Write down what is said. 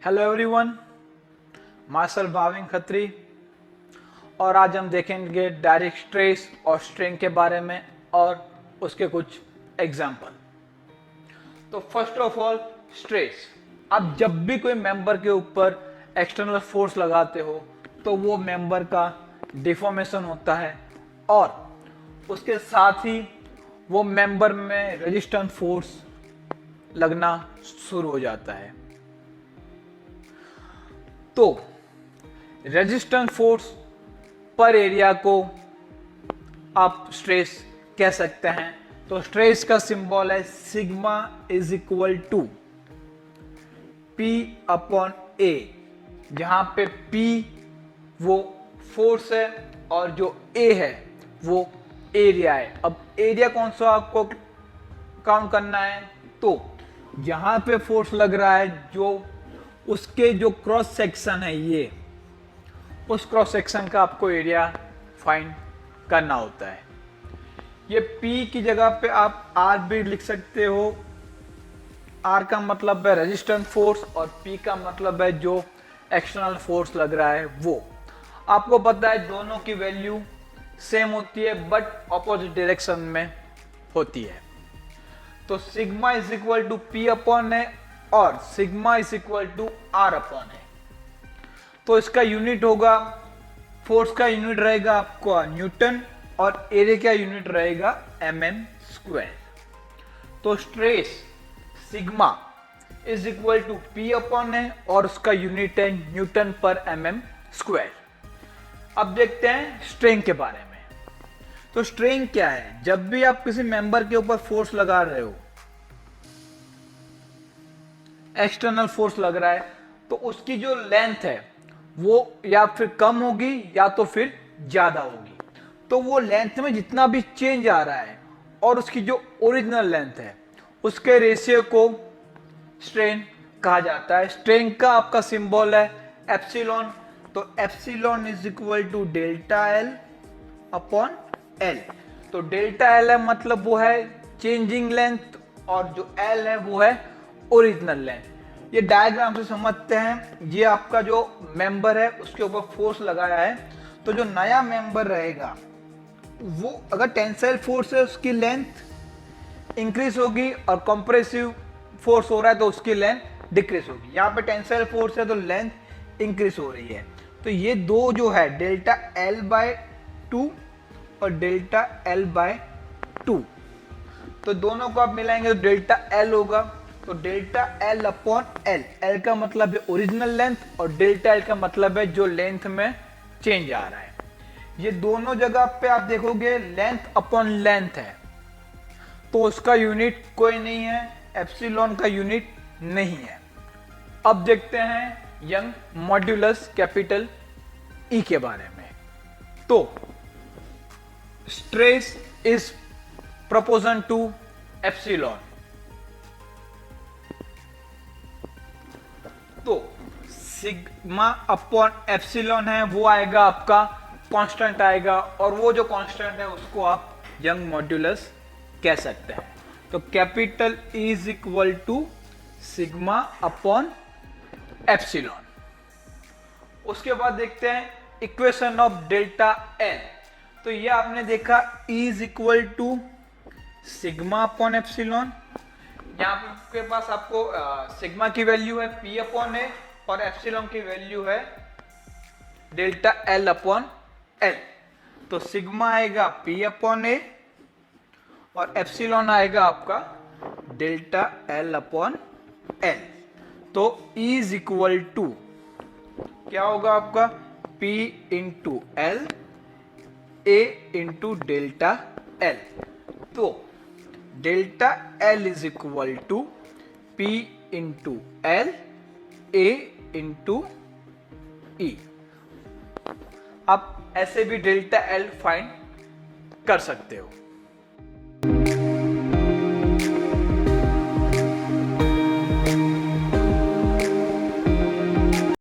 Hello everyone, my self Bhavin Khatri और आज हम देखेंगे डायरेक्ट स्ट्रेस और स्ट्रेन के बारे में और उसके कुछ एग्जाम्पल। तो फर्स्ट ऑफ ऑल स्ट्रेस। आप जब भी कोई मेंबर के ऊपर एक्सटर्नल फोर्स लगाते हो तो वो मेंबर का डिफॉर्मेशन होता है और उसके साथ ही वो मेंबर में रेजिस्टेंट फोर्स लगना शुरू हो जाता है। तो रेजिस्टेंट फोर्स पर एरिया को आप स्ट्रेस कह सकते हैं। तो स्ट्रेस का सिंबल है sigma is equal to P upon A, जहां पे पी वो फोर्स है और जो ए है वो एरिया है। अब एरिया कौन सा आपको काउंट करना है, तो जहां पे फोर्स लग रहा है जो उसके जो क्रॉस सेक्शन है ये, उस क्रॉस सेक्शन का आपको एरिया फाइंड करना होता है। ये P की जगह पे आप R भी लिख सकते हो। R का मतलब है रेजिस्टेंट फोर्स और P का मतलब है जो एक्सटर्नल फोर्स लग रहा है वो। आपको पता है दोनों की वैल्यू सेम होती है बट ऑपोजिट डायरेक्शन में होती है। तो sigma is equal to P upon A और sigma is equal to R upon A. तो इसका यूनिट होगा, फोर्स का यूनिट रहेगा आपको न्यूटन और एरिया का यूनिट रहेगा mm स्क्वायर। तो stress sigma is equal to P upon A और उसका यूनिट है न्यूटन पर mm स्क्वायर। अब देखते हैं स्ट्रेन के बारे में। तो स्ट्रेन क्या है? जब भी आप किसी मेंबर के ऊपर फोर्स लगा रहे हो, एक्सटर्नल फोर्स लग रहा है, तो उसकी जो लेंथ है वो या फिर कम होगी या तो फिर ज्यादा होगी। तो वो लेंथ में जितना भी चेंज आ रहा है और उसकी जो ओरिजिनल लेंथ है उसके रेशियो को स्ट्रेन कहा जाता है। स्ट्रेन का आपका सिंबल है एप्सिलॉन। तो epsilon is equal to delta L upon L. तो डेल्टा एल है मतलब वो है चेंजिंग लेंथ और जो एल है वो है ओरिजिनल लेंथ। ये डायग्राम से समझते हैं। ये आपका जो मेंबर है उसके ऊपर फोर्स लगाया है, तो जो नया मेंबर रहेगा वो अगर टेंसाइल फोर्स है उसकी लेंथ इंक्रीज होगी और कंप्रेसिव फोर्स हो रहा है तो उसकी लेंथ डिक्रीज होगी। यहाँ पे टेंसाइल फोर्स है तो लेंथ इंक्रीज हो रही है। तो ये दो जो है डेल्टा एल बाय 2 और डेल्टा एल बाय 2, तो दोनों को आप मिलाएंगे तो डेल्टा एल होगा। तो delta L upon L, L का मतलब है ओरिजिनल लेंथ और डेल्टा एल का मतलब है जो लेंथ में चेंज आ रहा है। ये दोनों जगह पे आप देखोगे लेंथ अपॉन लेंथ है, तो उसका यूनिट कोई नहीं है, एप्सिलॉन का यूनिट नहीं है। अब देखते हैं यंग मॉड्यूलस कैपिटल ई के बारे में। तो stress is proportion to epsilon. तो सिग्मा अपॉन एप्सिलॉन है वो आएगा आपका कांस्टेंट आएगा, और वो जो कांस्टेंट है उसको आप यंग मॉड्यूलस कह सकते हैं। तो capital E is equal to sigma upon epsilon. उसके बाद देखते हैं इक्वेशन ऑफ डेल्टा एल। तो ये आपने देखा E is equal to sigma upon epsilon. यहाँ पे पास आपको सिग्मा की वैल्यू है P अपॉन ए और एप्सिलॉन की वैल्यू है डेल्टा एल अपॉन एल। तो सिग्मा आएगा P अपॉन ए और एप्सिलॉन आएगा आपका डेल्टा एल अपॉन एल। तो E इज इक्वल टू क्या होगा आपका P into L A into delta L. तो delta L is equal to P into L A into E. आप ऐसे भी डेल्टा एल फाइंड कर सकते हो।